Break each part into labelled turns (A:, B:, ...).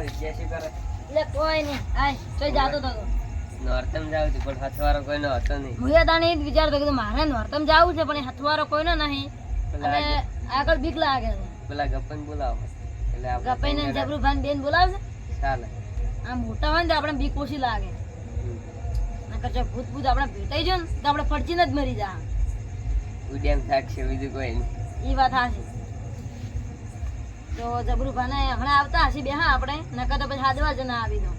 A: વિદ્યા શું કરે?
B: એટલે કોઈ નહીં આય તો જાતો તો
A: નોરતમ જાવ છું પણ હથવારો કોઈનો હતો નહીં.
B: હું તાને એ જ વિચારતો કે મારે નોરતમ જાવું છે પણ એ હથવારો કોઈનો નહીં અને આગળ બીક લાગે છે.
A: પેલા ગપ્પન બોલાવો એટલે આપણે
B: ગપાઈને જબરુભાઈ બેન બોલાવશે
A: ચાલે.
B: આ મોટા હોય ને તો આપણે બીક ઓછી લાગે નકર જો ભૂત ભૂત આપણે ભેટાઈ જાય ને તો આપણે ફડચીને જ મરી જા.
A: ઉડેમ થાકશે બીજું કોઈ નહીં.
B: એ વાત હાચી. તો જબરુભાઈને હમણાં આવતા હશે બે હા આપણે નકર તો પછી હાદવા જ ના આવી દો.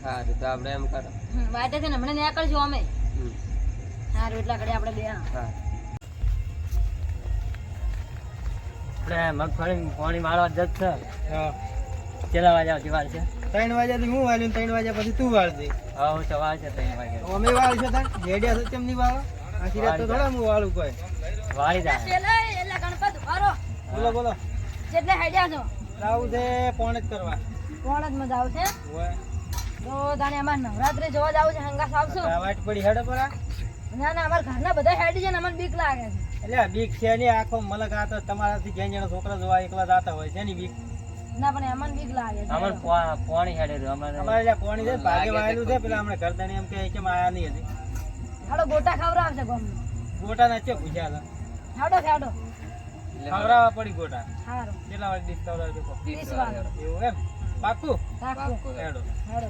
A: સારું તો આપણે એમ કરો.
B: વાટે છે ને હમણાં ન્યા કરજો અમે. સારું એટલા ઘડી આપણે બે હા.
A: હા
C: આપણે મગફળી પાણી મારવા જત છે. કેટલા વાગ્યા સુધી વાર છે?
D: 3 વાગ્યાથી હું વાળ્યું 3 વાગ્યા પછી તું વાળજે.
C: હા તો વાર છે 3 વાગ્યા.
D: અમે વાળશું તાર રેડિયા સચમ ની વાળો આખી રાત તો થોડા હું વાળું કોઈ.
C: વાળી જાય.
B: એટલે ગણપત ઉભારો
D: બોલો બોલો
B: જેટલે હેડ્યા છો
D: લાવું છે પોણ જ કરવા.
B: કોણ જ મજા આવશે
D: ઓય
B: તો તાણે અમારે નવરાત્રી જોવા જાવ છે હંગાસ આવશું.
D: વાટ પડી હેડો પરા.
B: ના ના અમારા ઘરના બધા હેડી છે ને અમને બીક લાગે છે.
D: એટલે આ બીક છે ને આખો મલક આ તો તમારાથી જ્યાં જણા છોકરા જોવા એકલા જાતા હોય છે ની બીક.
B: ના પણ અમને બીક લાગે છે.
C: અમારે પાણી હેડે રહ્યું
D: અમારે
C: અમારે.
D: એટલે પોણી છે ભાગે વાયેલું છે પેલા હમણાં કરતાની એમ કે આયા નહીં હતી.
B: હાડો ગોટા ખવડાવશે ગોમને.
D: ગોટા ના છે પૂછ્યા હતા
B: હાડો ખાડો
D: ખવડાવવા પડી ગોટા.
B: સારું
D: કેટલા વાગે ડિસ્કાઉન્ટ આવજો કહો.
B: 30 વાળો
D: એવું એમ પાક્કું
B: રાખો
D: હેડો.
B: હાડો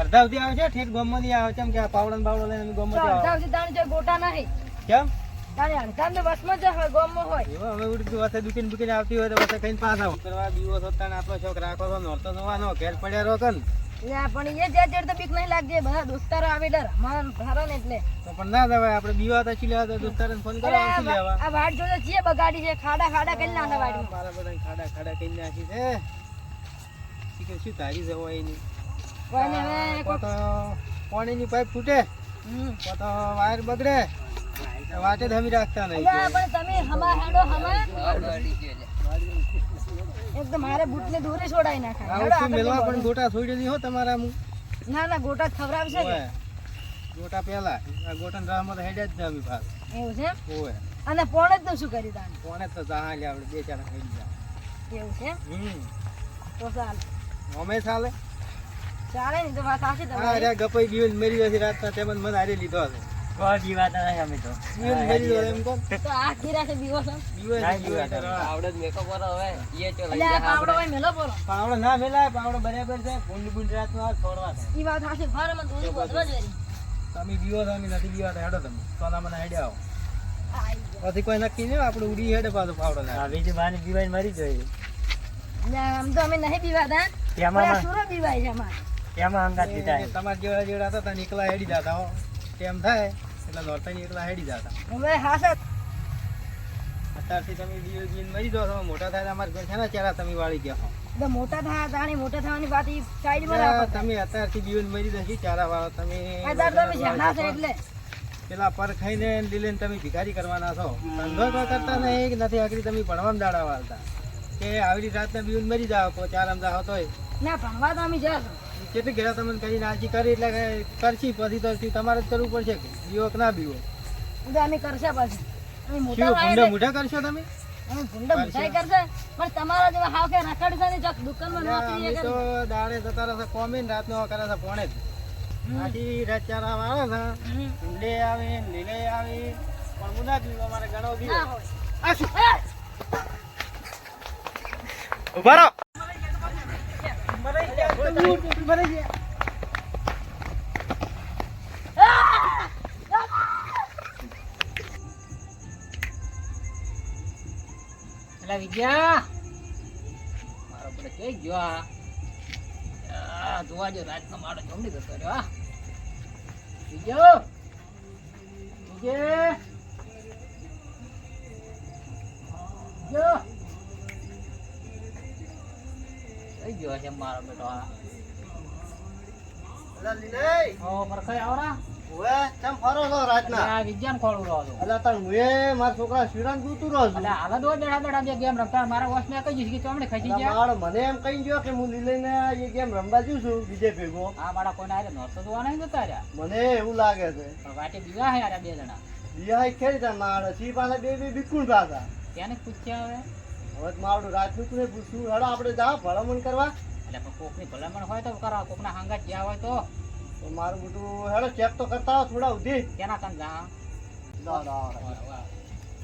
D: અડધા સુધી આવે છે ઠેઠ ગામમાં નહીં આવે કેમ કે આ પાવડો ને બાવડો લઈને ગામમાં
B: તો
D: આવે.
B: અડધા સુધી તાણે જો ગોટા નહીં
D: કેમ
B: તાણે અડધા તો બસમાં જ હોય ગોમમાં હોય.
D: એવો હવે ઉડતું વાસે દુકાન બુકીન આવતી હોય તો પછી કઈ પાસ આવો કરવા બીવો સોતાને આપણો શોખ રાખો તો નોરતો નવાનો ઘેર પડ્યા રહો કન
B: યા પણ એ જે તો બીક નહીં લાગતી બધા દોસ્તારો આવે ડર માન ભારો ને એટલે
D: તો પણ ના જવાય આપણે બીવા તો ચીલે તો દોસ્તારને ફોન કરો આવશે લેવા.
B: આ વાટ જોજો જે બગાડી છે ખાડા ખાડા કરી નાખે વાડી
D: મારા બધા ખાડા ખાડા કઈ નાખી છે શીખર શું તારી જવાય એની
B: કોઈને હવે
D: કો તો પાણીની પાઇપ ફૂટે કો તો વાયર બગડે વાટે જ હમી રાખતા નહીં.
B: અલ્યા પણ તમે હમા હેડો હમા એકદમ મારે બૂટને દોરી છોડાઈ નાખાય હેડો
D: આવું
B: આગળ
D: મેલવા
B: જઈએ.
D: પણ ગોટા છોડી નહીં હો તમારા હું
B: ના ના ગોટા જ ખવડાવશે કે
D: ઓય ગોટા પહેલા આ ગોટાના રાહમાં તો હેડ્યા જ છે અમી ભાગ
B: એવું છે એમ?
D: ઓય
B: અને પોણ જ તો શું કરી તાને
D: કોણે તો જાહા લે આપણે બે ચાર ખાઈ ગયા.
B: એવું છે એમ? તો ચાલ
D: અમે ચાલે
B: ચાલે ને તો વાત સાચી
D: હા
B: તમારી
D: રે ગપાઈ બીવન મરી ગયો છે રાતના તેમ મને હારી લીધો છે
C: કોઈ જીવાતા નહીં અમે તો.
D: બીવન મરી ગયો એમ કોણ
B: તો આ ખીરા છે બીવો છે
D: બીવન
C: ના
D: જીવે
C: જીવે.
A: આવડે જ મેકઅપ વાળો હવે એ ચો લઈ
B: એટલે આ
A: જા
B: પાવડો
A: આપણે.
B: હોય મેલો બોલો
D: પાવડો ના મેલાય પાવડો બરાબર છે ગુંડ ગુંડ રાતનો આ છોડવા છે
B: ઈ વાત સાચી ફારમાં દોરી બધવા જ વેરી
D: તમે બીવો છો અમે નથી બીવાતા હેડો તમે સોના મને હેડ્યા આવો
B: આઈ ગયો.
D: પછી કોઈ નક્કી નહીં આપણે ઉડી હેડે પાછો પાવડો ના
C: આ બીજી બાની બીવાઈને મરી જોઈએ.
B: એટલે આમ તો અમે નહીં બીવાતા પણ આ
C: તેમાં
B: સુરો બીવાય છે અમારે
C: તેમાં અંગાત દીધા.
D: તમારા જેવડા જેવડા હતા તને એકલા હેડી જતા હો તેમ થાય એટલે નોરતાની એકલા હેડી જતા
B: હવે હાસે
D: અત્યારથી તમે બીજો જીન મરી દો છો મોટા થાય તો અમારે ઘર છે ને ચારા તમે વાળી ગયા હો
B: તો મોટા થયા તાણી મોટા થવાની વાત ઈ સાઈડમાં રાખો
D: તમે અત્યારથી બીવન મરી દો ચારા વાળો તમે
B: આ તાર તો અમે જાણા છે એટલે
D: પેલા પર ખાઈને લીલે તમે ભિખારી કરવાના છો ધંધો તો કરતા નહીં કે નથી આખરી તમે ભણવામાં દાડા વાળતા કે આવી રાતના બીવન મરી જાઓ કો ચારામ જાઓ તોય
B: ના ભણવા તો અમે જશું
D: કેટલી ઘેરા તમને કરીને આજી કરી એટલે કરશી પછી તો તમારે જ કરવું પડશે કે બીવો કે ના બીવો
B: તો અમે કરશે પછી અમે મોટા
D: શું
B: વાળા
D: ભૂંડા
B: એટલે
D: મોઢા કરશો તમે
B: અમે ભૂંડા મુઠાઈ કરશે પણ તમારા જેવા હાવ કે રખડશે ને ચોક દુકાનમાં નોકરી
D: અમે
B: એ
D: તો
B: કરે
D: દાડે જતા રહેશે કોમી ને રાતનો કરે છે પોણે જ આખી રાત ચારા આવે છે ઊંડે આવે લીલે આવે પણ મુના જ અમારે ઘણો
B: ના
D: બીવો
B: હોય
D: આ શું
B: એ!
D: ઉભા રહો મરાઈ ગયા મરાઈ ગયા
C: એટલે વિજયા મારો બધે કઈ ગયો આ જોવા જો રાતનો મારો જમણી જતો રહ્યો. આ વિજય વિજય વિજય કઈ ગયો છે મારો બેટો. આ
D: અલા લીલે
C: ઓ પરખાઈ આવરા.
D: ઓએ ચમ ફરો છો રાતના
C: આ વિજ્ઞાન ખોળું રહ્યો છું.
D: અલા તણ મુએ માર છોકરા શિરાન દૂતું રહો છું
C: એટલે હાલ દો બેડા બેડા જે ગેમ રમતા મારા વોશ મેં કહી દીધું કે ચોમડે ખસી ગયા.
D: મારો મને એમ કહી ગયો કે હું લીલેને એ ગેમ રમવા જઉં છું બીજે ભેગો
C: આ મારા કોઈને આરે નોરતો જોવા નહીં જતા રહ્યા.
D: મને એવું લાગે છે
C: પણ વાટે દીવા હે યાર આ બે જણા.
D: બિહાઈ ખેરી તા મારો સી પાસે બે બિકુલ પાછા
C: તેને પૂછ્યા હવે.
D: હવે તો મારું રાજનું કોને પૂછ્યું હેડો આપણે જાઓ ભલામણ કરવા
C: એટલે પણ કોકની ભલામણ હોય તો કરાવો, કોકના હંગાત જ્યાં હોય તો
D: તો મારું બધું હેડો ચેક તો કરતા આવો થોડા ઉધી.
C: કેના કાન જા.
D: લાવ, લાવ, લાવ.
C: વાહ, વાહ.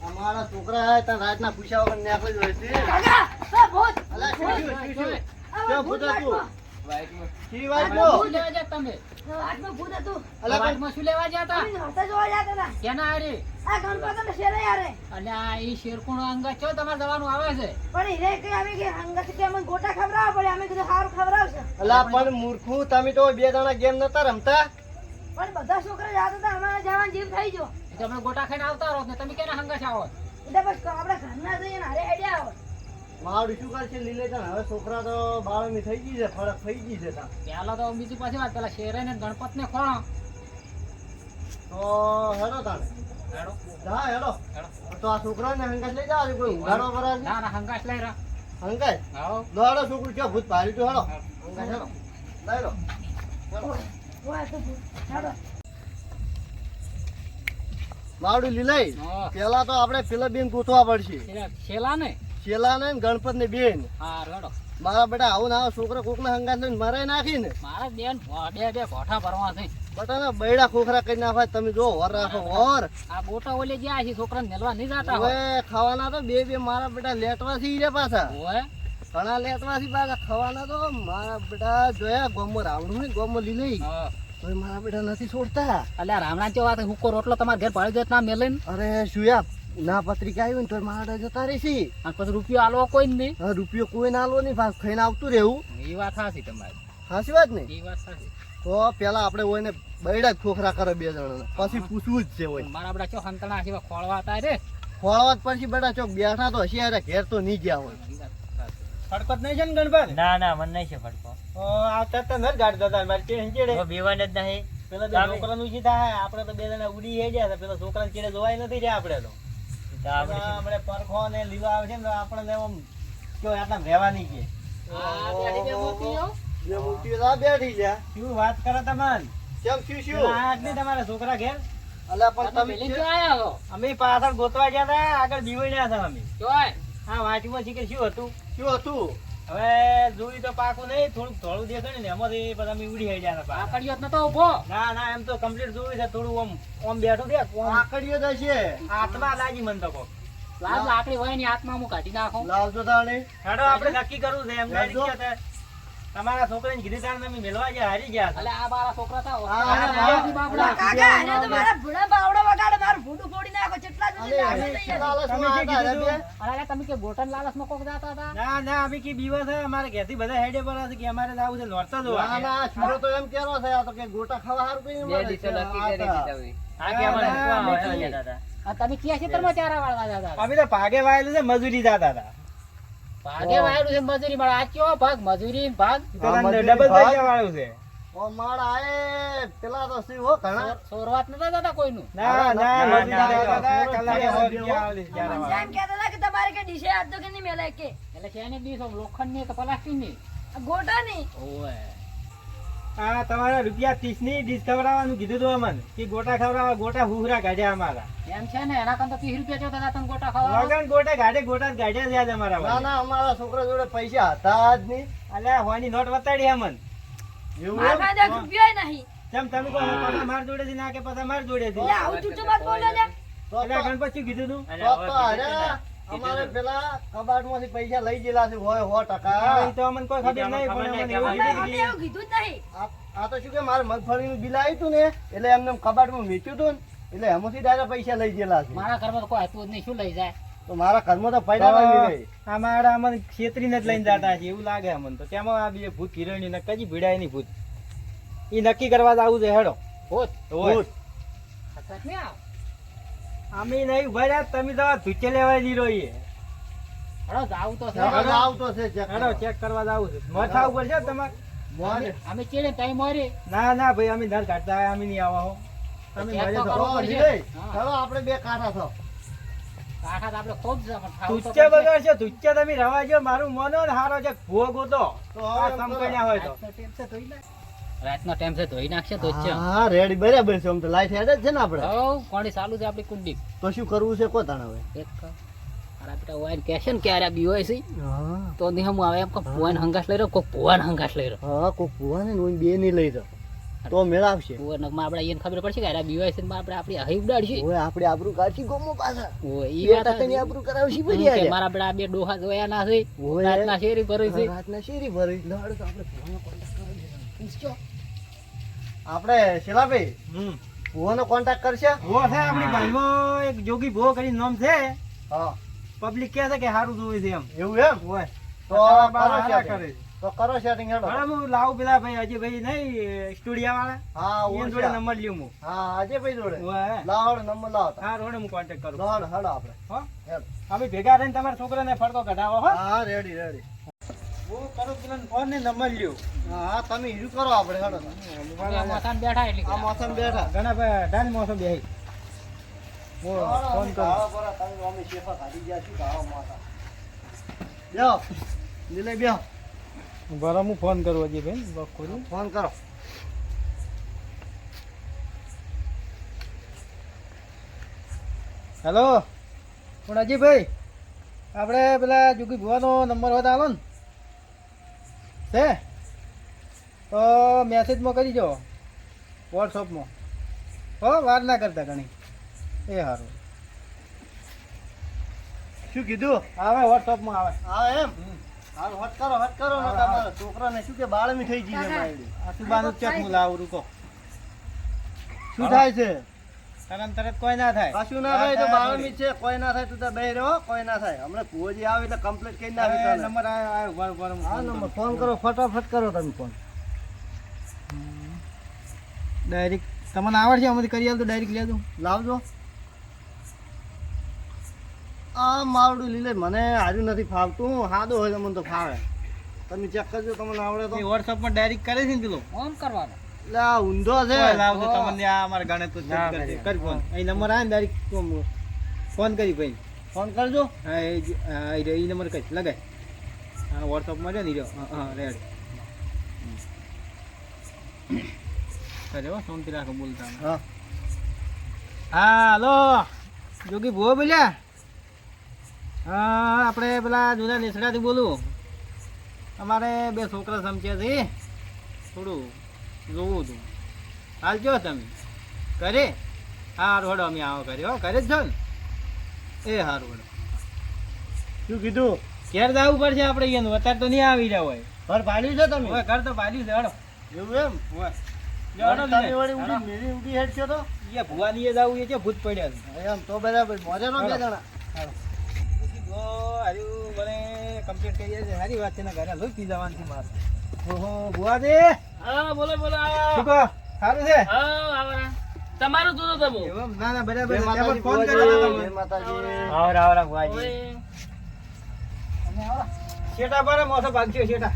D: આ મારા છોકરા હે તને રાતના પૂછ્યા વગર નેકળી જ હોય છે.
B: કાકા આ ભૂત
D: અલા, શું થયું, શું થયું? ક્યાં ભૂત હતું?
A: વાઈટમાં
D: શી વાતમાં?
C: શું લેવા ગયા તમે?
B: હાથમાં ભૂત હતું
D: અલા, પણ
C: વાટમાં શું લેવા ગયા હતા?
B: અમે નહોતા જોવા જતા હતા
C: કેના હારે?
B: આ ગણપતને શેરે યારે
C: અને આ ઈ શેરકુનો અંગત છો તમારે જવાનું આવે છે?
B: પણ હીરે કે આવી કે હંગત કે અમને ગોટા ખવડાવવા પડે અમે કીધું સારું ખવડાવશે
D: અલા, પણ મૂર્ખું તમે તો બે જણા ગેમ નતા રમતા.
B: પણ બધા છોકરા જાતા હતા અમારે જવાનું જીવ થઈ ગયો
C: એ તમે ગોટા ખાઈને આવતા રહો ને તમે કેના હંગાત આવો?
B: એટલે બસ આપણે ઘરના જઈએ ને હારે આઈડિયા આવે
D: મારું શું કરશે લીલેતન? હવે છોકરા તો બાળની થઈ ગઈ છે, ફરક થઈ ગઈ છે તાર.
C: પેલા તો બીજી પાછી વાત, પેલા શેરે ને ગણપત ને ખોળો.
D: તો હેડો તાને.
C: હેડો,
D: જા હેડો.
C: હેડો.
D: તો આ છોકરાને હંગાત લઈ જાવ, કોઈ ઉઘાડો કરે છે?
C: ના ના હંગાત લઈ રહ્યા.
D: હંગાત?
C: આવો.
D: લો હેડો, છોકરું ક્યાં ભૂત ભારી તો હેડો. હંગાત હેડો. લઈ લો. હેડો.
B: ઓય તો ભૂત ચાલો
D: માવડી લીલાઈ,
C: હા.
D: પેલા તો આપણે પેલા બેન ગોતવા પડશે.
C: પેલા શેલા ને?
D: શેલા ને ગણપત ને બેન.
C: હા રેડો.
D: મારા બેટા આવું ના છોકરા કોકના હંગાત લઈને મરાઈ નાખી ને
C: મારા બેન બે ભોઠા ભરવા છે.
D: બટાના બૈડા ખોખરા કરી નાખવા. તમે જો વર રાખો વર.
C: આ બોટા ઓલે જ્યાં છે છોકરાને મેલવા નહીં જાતા હોય.
D: હવે ખાવાના તો બે મારા બેટા લેટવા થી રે પાછા.
C: ઓય
D: ઘણા લેટવા થી પાછા ખાવાના તો મારા બેટા જોયા ગોમો રાવણું ને ગોમો લીલી
C: હા.
D: તો મારા બેટા નથી છોડતા.
C: અલ્યા રામણા ચો વાત હુકો રોટલો તમારા ઘેર પાડી દેત ના મેલે ને.
D: અરે શુયા ના પત્રિકા આવી ને તો મારા જતા રહેશી.
C: અને પછી રૂપિયો આલવો કોઈ જ નહીં.
D: હા, રૂપિયો કોઈ ના આલો નહીં, પાછ ખાઈને આવતું રહેવું.
C: એ વાત સાચી તમારી.
D: હાચી વાત ને?
C: એ વાત સાચી.
D: તો પેલા આપણે હોય ને બૈડા જ ખોખરા કરે બે જણા, પછી પૂછવું જ છે હોય.
C: મારા બધા ચો હંતણા જેવા ખોળવા હતા રે.
D: ખોળવા જ પછી બેટા ચોક બેઠા તો હશે યાર, ઘેર તો નહીં ગયા હોય. ફડકત નહીં છે ને ગણપત?
E: ના ના મને નહીં છે ફટકો
D: આ તત ન ગાડી દાદા મારે કે હેંચેડે
E: બીવાન જ નહીં
D: પેલા બે છોકરાનું શી થાય? આપણે તો બે જણા ઉડી હે ગયા પેલા છોકરાને ચેડે જોવાય નથી રહ્યા આપણે તો.
E: તો આપણે શું?
D: આપણે પરખો ને લીવા આવે છે ને તો આપણને એમ કેવો આટલા રહેવાની છે.
C: આ બેઠી બે મૂર્તિઓ.
D: બે મૂર્તિઓ તો આ બેઠી છે.
F: શું વાત કરો તમને?
D: કેમ શું શું?
F: પેલા આયા જ નહીં તમારા છોકરા ઘેર?
D: અલા
C: આ
D: પણ
C: તો
D: તમે
C: મેલી ક્યાં આયા છો?
F: અમે પાછળ ગોતવા ગયા હતા, આગળ દીવાઈ હતા અમે.
C: જોય.
F: હા, વાંચમાં શીખે શું હતું?
D: શું હતું?
F: હવે જોયું તો પાકું નહીં, થોડુંક થોડું દેખાય ને એમાંથી પછી અમે ઉડી આવી ગયા હતા પાછા.
C: આકડીઓ જ નતો ઊભો.
F: ના ના, એમ તો કમ્પ્લીટ જોયું છે, થોડું ઓમ બેઠું દેખ ઓમ
D: આકડીઓ જ હશે.
F: હાથમાં લાગી મને તો કોક.
C: લાજ લાકડી હોય ની હાથમાં હું કાઢી નાખું.
D: લાવજો તાણે.
F: હેડો આપણે નક્કી કરવું છે એમ
D: લાવજો.
F: ગાડી ગયા હતા. તમારા છોકરાને કીધી તાણે તમે મેળવા ગયા, હારી ગયા હતા.
C: એટલે આ બારા છોકરા હતા.
D: હા,
C: ઓસ્ટ્રેલિયાથી બાપડા.
B: કાકા એને તો મારા ભૂડા બાવડા વગાડે મારું ભૂંડું ફોડી નાખો કેટલા
D: અરે,
B: સુધી
D: અમે
B: લાગે છે
D: લાલચમાં
F: તમે
D: હતા
F: શું
D: રે બે.
F: કીધું?
C: અરે તમે કે ગોટન લાલચમાં કોક જાતા હતા.
F: ના ના, અમે કી બીવા છે, અમારે ઘેરથી બધા હેડે પર છે કે અમારે જવું છે નોરતા
D: ના
F: જોવા.
D: ના, છોરો તો એમ કેરો છે આ તો કે ગોટા ખાવા હારું કઈ
A: બે દિવસો નક્કી કરી દીધા
E: આ કે અમારે
F: ના,
E: શું
F: અમે
E: આવવા
F: કી-
E: જતા હતા?
C: આ તમે ક્યાં ખેતરમાં ચારા વાળવા જતા હતા?
F: અમે તો ભાગે વાયેલું છે, મજૂરી જતા હતા.
C: ભાગે વાળું છે મજૂરી મળે. આ કયો ભાગ મજૂરી ભાગ?
F: તો
D: હા,
F: તમને
D: મજૂરી
F: ડબલ
D: ભાગ.
F: પૈસા વાળું છે.
D: ઓ મારા એ પેલા તો શું હો ઘણા
C: સોરવાત નતા જતા કોઈનું.
F: ના ના,
D: ના,
F: મજૂરી
E: ના,
F: જતા હતા,
D: ના,
F: કલાકે
D: ના,
F: સો
D: ના,
F: રૂપિયા આવે છે, ક્યારે
B: મને એમ કહેતા હતા કે તમારે કે ડીશે આજ તો કે નહીં મેલે કે
C: એટલે છે ને દીસો લોખંડ ની કે પ્લાસ્ટિક ની.
B: આ ગોટા નહીં
C: ઓય
F: હા, તમારે રૂપિયા 30 ની ડીશ ખવડાવવાનું કીધું હતું અમને કે ગોટા ખવડાવવા, ગોટા હુહરા કાઢ્યા અમારા.
C: એમ છે ને એના કરતા 30 રૂપિયા જોતા હતા તને ગોટા ખાવા.
F: વગર ગોટા કાઢે, ગોટા જ કાઢ્યા છે આજ અમારા
D: ના
F: વાળે.
D: ના અમારા છોકરા જોડે પૈસા હતા જ નહીં.
F: અલ્યા હોની નોટ વતાડી અમને.
D: એવું
B: મારા
D: એમ?
B: પાસે એક રૂપિયો નહીં
F: જેમ તમે કહો પાછા માર જોડેથી ના કે પાછા માર જોડેથી.
B: એટલે આવું છૂટું વાત બોલે છે
D: તો
F: અલ્યા ગણપત શું કીધું તું?
E: અને
D: તો
E: હવે
D: તો
E: કીધું
D: અરે
E: ને,
D: અમારે
E: કીધું
D: પેલા કબાટમાંથી પૈસા લઈ ગયેલા છે હોય 100%.
F: હા, ઈ તો અમને કોઈ ખબર નહીં,
E: ખબર
F: પણ
E: નહીં
F: અમને
E: કે
F: એવું
E: અમારે
F: કીધું
B: અમે
F: કે
B: એવું કીધું જ નહીં
D: આ તો શું કે મારે મગફળીનું બિલ આવ્યું હતું ને એટલે એમને એમ કબાટમાં વેચ્યું હતું ને એટલે એમાંથી ડાયરેક્ટ પૈસા લઈ ગયેલા છે.
C: મારા ઘરમાં તો કોઈ હતું જ નહીં. શું લઈ જાય?
D: તો મારા ઘરમાં તો પૈડા લાગી ગઈ.
F: અમારા અમને છેતરીને જ લઈને જતા છે એવું લાગે અમને તો. તેમાં આ બે ભૂત હિરોઈન ને કજી ભીડાય નહીં ભૂત. ઈ નક્કી કરવા જ આવું છે હેડો.
C: હોત.
F: હોય.
C: હસત નહીં આવ.
F: અમે નહીં ઉભા રહ્યા, તમે તો ધૂચે લેવા જઈ રહીએ.
C: હળો જાવું તો છે.
D: હવે આવતો છે check
F: હેડો
D: કરવા.
F: ચેક કરવા જ આવું છે. મથા ઉપર છે તમારે?
D: મોઢે.
C: અમે ચેડે તઈ મોરી.
F: ના ના ભાઈ, અમે નર કાઢતા હોય, અમે નહીં આવા હો. તમે
C: ચેક
F: મરે
C: તો
F: તો.
C: કરો.
D: તો વિજય, ચાલો આપણે બે કાંઠા થો.
C: કાંઠા તો આપણે ખૂબ છે પણ ખાવું તો
F: ધૂચે
C: પડશે.
F: બગાડશો, ધૂચે તમે રવા જો, મારું મોનો ને હારો છે ભૂવો ગોતો.
D: તો
F: આ
D: હવે એમ કરો.
F: સમકણ્યા હોય તો.
C: રાતનો ટાઈમ છે ધોઈ નાખશે તો જ છે.
D: હા રેડી બરાબર છે. આમ તો લાઈટ હેડ જ છે ને આપણે.
C: હઉ, કોણી ચાલુ છે આપણી કુંડી.
D: તો શું કરવું છે કો તાણ હવે?
C: એક મારા બેટા વાઈન કહેશે ને કે આરે બીવાય છે
F: હા
C: તો નિહમ આવે એમ કે ભુવાન હંગાસ લઈ રહ્યો કોક ભુવાન હંગાસ લઈ રહ્યો
F: હા કોઈ ભુવાને ને બે નહીં લઈ રહ્યો તો મેળાવશે
C: ભુવાન માં આપણે એને ખબર પડશે કે આરે બીવાય છે ને આપણે આપણી હઈ ઉડાડશે
F: ઓય આપણે આબરૂ કાઢી ગોમો પાછા
C: ઓય ઈ
F: બે
C: વાત
F: ટકાની આબરૂ કરાવશી
C: કે
F: બધી આજે
C: મારા બેટા બે ડોહા જોયા ના છે
F: ઓય.
C: રાતના શેરી ભરી છે
F: રાતના શેરી ભરી લડ તો આપણે ભુવાનો કોન્ટેક્ટ કરાવી પૂછજો આપણે શેલાભાઈ ભુવાનો કોન્ટેક્ટ કરશે
D: ભૂવો છે આપણી ભાઈમાં એક જોગી ભૂવો કરીને નામ છે
F: હા
D: પબ્લિક કહે છે કે સારું જોવે છે એમ
F: એવું એમ
D: હોય
F: તો
D: અત્યારે
F: કરો
D: બાર હારા
F: setting.
D: કરે છે.
F: તો કરો સેટિંગ હેડો
D: હા, હું લાવું પેલા ભાઈ અજયભાઈ નહીં સ્ટુડિયો વાળા
F: હા
D: એની જોડે નંબર લ્યો હું
F: હા આજે ભાઈ જોડે
D: હોય.
F: લાવડ નંબર લાવતા
D: હા રોડે હું કોન્ટેક્ટ કરું
F: લાવડ હેડો આપણે
D: હો
F: હેડ.
D: અમે ભેગા રહીને તમારા છોકરાને ફરકો કઢાવો હો
F: હા રેડી રેડી
D: હું કરું પેલા ફોન ને નંબર લ્યો
F: હા તમે હીરું કરો આપણે હેડો
C: માથામાં બેઠા એટલે
F: આ મોસમ બેઠા
D: ઘણા ભાઈ ડાન મોસમ બેહી હું ફોન કરું
F: અમે શેફા ખાધી ગયા છીએ ગાવા માતા બેહો નીલે બેહો
D: બરાબર હું ફોન કરું અજયભાઈ બખોરી
F: ફોન કરો
D: હેલો પણ અજયભાઈ આપણે પેલા જોગી ભુવાનો નંબર હોત આલો ને છે તો મેસેજમાં કરી જો વોટ્સઅપમાં હો વાર ના કરતા ઘણી એ સારું
F: શું કીધું
D: આવે વોટ્સઅપમાં આવે
F: હા એમ હારું હટ કરો ને તમારા છોકરાને શું કે બાળમી થઈ ગઈ છે મારી
D: આસુબાનું ચેક હું લાવું રૂકો
F: શું થાય છે
D: તરત કોઈ ના થાય
F: કશું ના થાય તો બાળમી છે કોઈ ના થાય તું તો બે રહ્યો કોઈ ના થાય હમણાં કુવોજી આવે એટલે કમ્પ્લીટ કરી નાખી તને.
D: નંબર આવ્યો બરોબર
F: હા નંબર ફોન કરો ફટાફટ કરો તમે ફોન
D: ડાયરેક્ટ તમને આવડશે અમારી કરી આલ તો ડાયરેક્ટ લેજો
F: લાવજો આ માવડું લીલે મને હાજુ નથી ફાવતું સાદો હોય તો મને તો ફાવે તમે ચેક કરજો તમને આવડે તો
D: એ વોટ્સઅપમાં ડાયરેક્ટ કરે છે ને પેલો
C: ફોન કરવાનો
F: એટલે આ ઊંધો છે
D: કોઈ લાવજો તમને આ અમારા ગાણે તો check કરી દે. કરી ફોન અહીં નંબર આવે ને ડાયરેક્ટ ફોન કરી ભાઈ
F: ફોન કરજો
D: હા એ નંબર કઈ લગાય હા વોટ્સઅપમાં રહ્યો ને રહ્યો હા રેડ અરે હો શાંતિ રાખો બોલતા
F: હા
D: હા હલો જોગી ભુવો બોલ્યા હા આપણે પેલા જૂના નેસડાથી બોલું અમારે બે છોકરા સમજ્યા છે થોડું જોવું હતું હાલ જો તમે કરે હા રોડો અમે આવો કરે હો કરે જ છો ને એ સારું રોડો
F: શું કીધું
D: ઘેર જવું પડશે આપણે અહીંયાનું અત્યારે તો નહીં આવી રહ્યા હોય
F: ઘર ભાડ્યું છે તમે
D: હવે ઘર તો બાજુ છે હડો
F: એવું એમ
D: હોય
F: તમે વળી ઊંધી મેરી ઊંધી હેડ છો તો
D: એ ભુવાની એ જવું એ છે ભૂત પડ્યા છે
F: એમ તો બરાબર મોજે નો બે જણા
D: હારું મને કમ્પ્લીટ કરી છે સારી વાત છે ને ઘરે લોહી પી જવાનું છે મારે ઓહો ભુવાજી
A: હા બોલો બોલો
D: શું કહો સારું છે
A: હા આવરા તમારું જોતો તમે
D: એમ? ના ના બરાબર
F: જય
D: છે. ત્યાં
F: માતાજી,
D: પણ ફોન
F: ભુવાજી.
D: કર્યો હતો
F: જય
D: તમે.
F: માતાજી
E: આવરા આવરા ભુવાજી
D: શેઠા પર મોસો ભાગજો શેઠા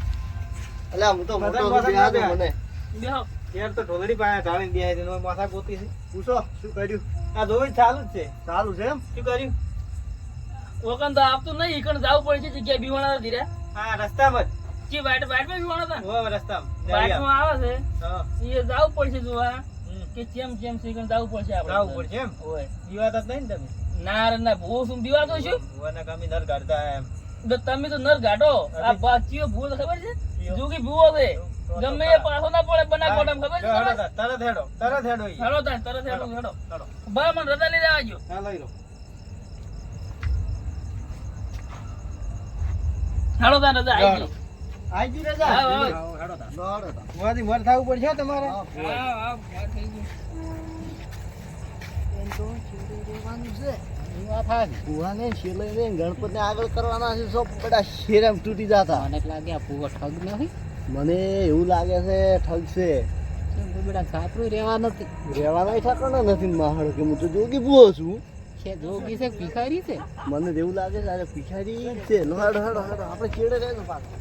F: અલ્યા હું તો મોટો
D: બધા
F: બી આજો
D: મોટા
F: મને
A: બેહો
D: યાર તો ઢોલડી પાસે ઢાળીને બેહી છે ને માથા ગોતી છે
F: પૂછો શું કર્યું
D: આ જોવી ચાલુ જ છે
F: ચાલુ છે એમ
D: શું કર્યું
A: ઓકન તો આપતું નહીં ઈકણ જાવું પડે છે જગ્યાએ બીવાણા ધીરે
D: હા રસ્તામાં
A: કે વાટ વાટમાં બીવાણા હતા
D: જ હો રસ્તામાં
A: વાટમાં આવે
D: હા
A: છે એ જાવું પડશે જોવા
D: હમ.
A: કે કેમ કેમ છે ઈકણ જાવું પડશે આપણે
D: જાવું પડશે એમ
A: ઓય
D: દીવાતા જ નહીં ને તમે
A: ના રે ના ભૂવો શું બીવાતો છું
D: ભુવાના કામી નર કાઢતા એમ
A: તો તમે તો નર ગાઢો આ બાચીઓ ભૂવો તો ખબર છે જોગી ભૂવો છે ગમે એ પાછો ના પડે બના કોટમ ખબર છે તમને?
D: તરત હેડો ઈ.
A: હેડો તાન તરત હેડો હેડો
D: હેડો.
A: બા મને રજા લઈ આવજો
D: હા લઈ લો
A: હેડો તાન રજા આવી ગઈ
F: આજી રજા
A: હા, હા.
D: હેડો તા
F: દોડો તા.
D: ભુવાજી મોર થવું પડશે હો તમારે
F: હા, ભુવા.
A: હા હા વાત થઈ ગઈ
F: એમ તો છેલ્લે રહેવાનું છે
C: ઈ વાત હાજી.
F: ભુવાને છેલ્લે લઈને ગણપતને આગળ કરવાના છે સૌ બધા શેરેમ તૂટી જતા
C: મને એટલે લાગે આ ભૂવો ઠગ નથી
F: મને એવું લાગે છે ઠગ છે
C: કેમ કોઈ બેટા સાપરું રહેવા નથી
F: રહેવાના ઠાકણા નથી માહડ કે હું તો જોગી ભૂવો છું
C: છે જોગી છે ભિખારી છે
F: મને તો એવું લાગે છે અરે પિછાડી જ છે લો હેડો હેડો હેડો આપણે ચેડે રહેજો પાછા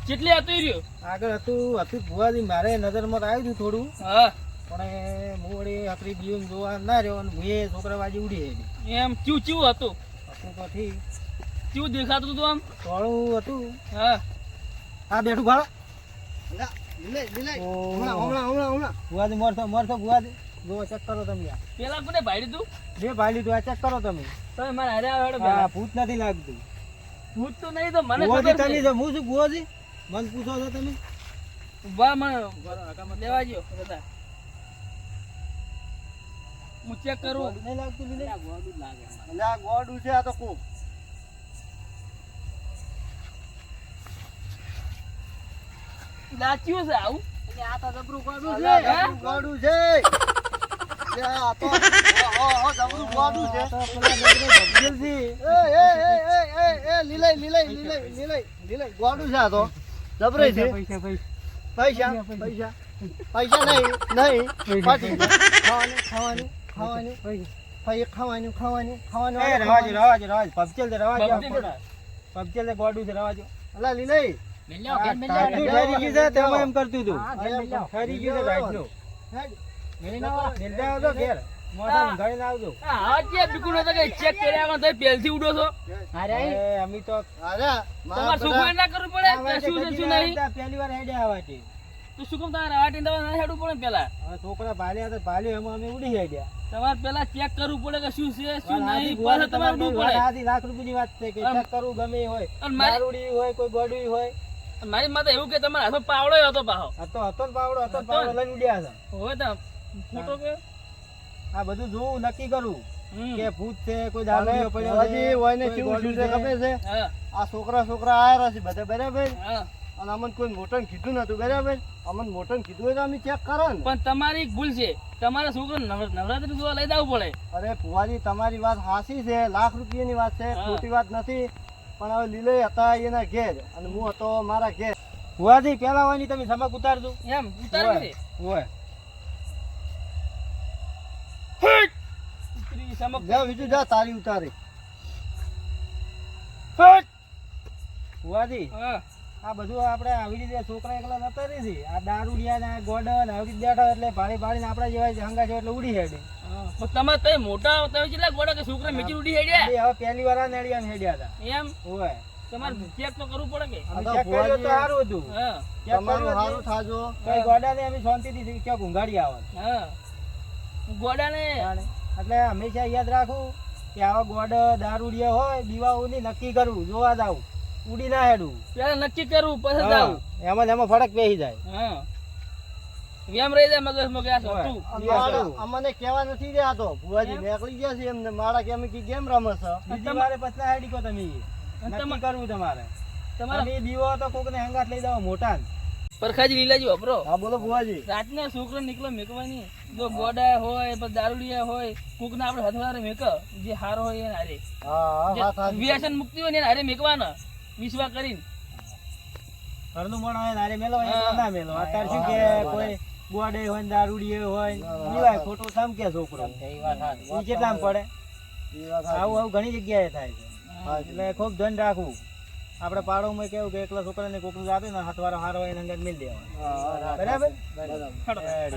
A: કેટલી હતું ઈ રહ્યું
D: આગળ હતું ભુવાજી મારે નજરમાં આવ્યું હતું થોડું
A: હા
D: પણ હું વળી આપણી બીઓને જોવા ના રહ્યો અને હું એ છોકરા બાજી ઉડી ગઈ
A: એમ ચીવ ચીવ હતું
D: હતું તો ઠીક
A: ચીવ દેખાતું હતું આમ
D: થોડું હતું
A: હા
D: આ બેઠું ભાડો
F: દિલે દિલે
D: ઓહો.
F: હમણાં હમણાં હમણાં હમણાં
D: ભુવાજી મરતો ભુવાજી જો ચેક કરો તમે આ.
A: પેલા કોને ભાડ્યું તું?
D: બે ભાઈ લીધું આ ચેક કરો તમે.
A: તમે મારા હારે આવો હેડો
D: આ
A: પેલા.
D: ભૂત નથી લાગતું.
A: ભૂત તો નહીં તો મને
D: ભુવાજી
A: ખબર
D: તમે
A: છે.
D: જો હું શું ભુવાજી મને પૂછો છો તમે.
A: ઉભા મને લેવા જ્યો બધા. હું ચેક કરું.
D: નહીં લાગતું લીલે?
C: ગોડું જ લાગે અમારે.
D: એટલે આ ગોડું છે આ તો કોક.
A: લાચ્યું છે આવું?
C: એટલે આ તો જબરું ગોડું છે.
D: અલા,
A: હે?
D: જબરું ગોડું છે. લે, આ તો જબરું ગોડું છે.
F: આ તો પેલા જબરે ભગજલથી.
D: એ લીલાઈ ગોડું છે આ તો. જબરાઈ છે.
F: પૈસા પૈસા
D: પૈસા પૈસા પૈસા નહીં પાટી ખાવાનું ખાવાનું
F: એ રવાજ પબચેલ દે રવાજ
A: પબચેલ દે.
F: પબચેલ દે ગોડું છે રવાજ
D: અલા લીલાઈ
C: મેલ્યો, ઘેર મેલ્યો.
F: ઠરી ગયું છે તેમાં એમ કરતું તું
C: હા, ઘેર મેલ્યો.
F: ઠરી ગયું છે ગાઈડનું.
C: મેલીને આવો.
F: મિલતા આવજો ઘેર મોઢા ઊંઘાડીને આવજો.
A: આ આવા ક્યાં બિકુલ હતો કે ચેક કર્યા વગર તમે પહેલથી ઉડો છો?
C: હારે આવી.
F: એ અમે તો
A: તમારે શું કોઈ ના કરવું પડે કે શું છે શું નહીં?
F: પહેલી વાર હેડ્યા આવાથી.
A: તો શું કામ તમારે આવા ટીંડા ના હેડવું પડે પેલા?
F: હવે છોકરા ભાલ્યા હતા ભાલ્યો એમાં અમે ઉડી હેડ્યા.
A: તમારે પેલા ચેક કરવું પડે કે શું છે શું
F: વાત
A: નહીં,
F: હાથી
A: પછી તમારે ઉડવું
F: વાત
A: પડે.
F: હાથી લાખ રૂપિયાની વાત છે કે ચેક કરવું ગમે એ હોય
A: અને મારી-
F: દારૂડી હોય કોઈ ગોડું હોય.
A: મારી માથે એવું કે તમારા હાથમાં પાવડો હતો પાહો.
F: આ તો હતો ને પાવડો હતો ને
A: હતો
F: પાવડો
A: ને?
F: લઈને ઉડ્યા છે.
A: હોય તો ફોટો કે
F: આ બધું જોવું નક્કી કરવું
A: હમ.
F: કે ભૂત છે કોઈ
D: હવે
F: દારૂડિયો પડ્યો
D: ભુવાજી
F: છે,
D: હોય ને
F: કોઈ
D: કેવું
F: ગોળું
D: શું છે ખબર છે
A: હા
D: આ છોકરા આયા છે બધા બરાબર
A: હા.
D: અને અમને કોઈ મોટન કીધું નતું બરાબર અમને મોટન કીધું હોય તો અમે ચેક કરો ને
A: પણ તમારી એક ભૂલ છે, તમારા છોકરો નવરાત્રી જોવા લઈ જવું પડે.
D: અરે ફુવાજી તમારી વાત હાસી છે લાખ રૂપિયાની વાત છે
A: હા.
D: ખોટી વાત નથી પણ હવે લીલે હતા એના ઘેર અને હું હતો મારા ઘેર
F: ભુવાજી પેલા હોય તમે સમક ઉતારજો
A: એમ ઉતારી દે.
F: હોય
A: ઉતરી સમક.
D: જા બીજું જા તારી ઉતારી
F: ભુવાજી
A: હા.
F: આ બધું આપણે આવી રીતે છોકરા એકલા નતા નથી આ દારૂડિયા ને આ ગોડન આવી રીતે બેઠા એટલે ભાડી ભાડીને આપણા જેવા હંગા છે એટલે ઉડી હેડે.
A: પણ તમારે તઈ મોટા તમે કેટલા ગોડા કે છોકરા મેચી ઉડી હેડ્યા
F: હવે પહેલી વાર આ નેડિયા હેડ્યા હતા
A: એમ?
F: હોય
A: તમારે ચેક તો કરવું પડે કે?
F: અમે
D: આ તો
F: ચેક કર્યો તો
D: ભુવાજી-
F: સારું હતું
A: હા
F: ચેક
D: તમારું
F: કર્યું
D: સારું થાજો
F: કઈ ગોડા ને અમે શાંતિથી ક્યાંક ઊંઘાડી આવે
A: હા. ગોડાને
F: એટલે હંમેશા યાદ રાખવું કે આવા ગોડ દારૂડિયા હોય દીવાઓની નક્કી કરવું જોવા જાવ ઉડી ના હેડવું
A: પેલા નક્કી કરવું પછી
F: હા,
A: જાવ.
F: એમાં ને એમાં ફરક બેસી જાય
A: હા વેમ રહી જાય મગજમાં કે આ શું?
D: અમને કેવા નથી રહ્યા તો ભુવાજી નીકળી ગયા છે એમને મારા કે અમે કી ગેમ રમે છે
F: બીજી વારે પછી હેડી કો તમે નક્કી કરવું તમારે
A: તમારા
F: તમે દીવો તો કોકને હંગાત લઈ જાવ મોટા ને.
A: પરખાજી લીલાજી વાપરો.
D: હા બોલો ભુવાજી
A: રાતના છોકરો નીકળો મેકવાની જો ગોડા હોય પછી દારૂડિયા હોય કોકના આપણે હથવારે મેક જે હારો હોય એને હારે
D: હા
A: જે
D: વાત સાચી
A: વ્યસન મુક્તિ હોય ને એને હારે મેકવાના વિશ્વાસ કરીને.
F: ઘરનું મોણ હોય ને હારે મેલો હોય તો ના મેલો અત્યારે શું કે કોઈ ગોડે હોય ને દારૂડીએ હોય દીવાય ખોટું સમકે છોકરો ઈ કેટલામ પડે
D: એ વાત સાચી.
F: આવું આવું ઘણી જગ્યાએ થાય છે
D: હા,
F: એટલે ખૂબ ધ્યાન રાખવું આપણે પાડોમાં કેવું કે એકલા છોકરાને કોકનું આપે ને હાથવારો હારો હોય એને અંદર મિલ દેવા
D: હા, હા,
F: બરાબર
D: બરાબર
A: હટો.
F: હેડ.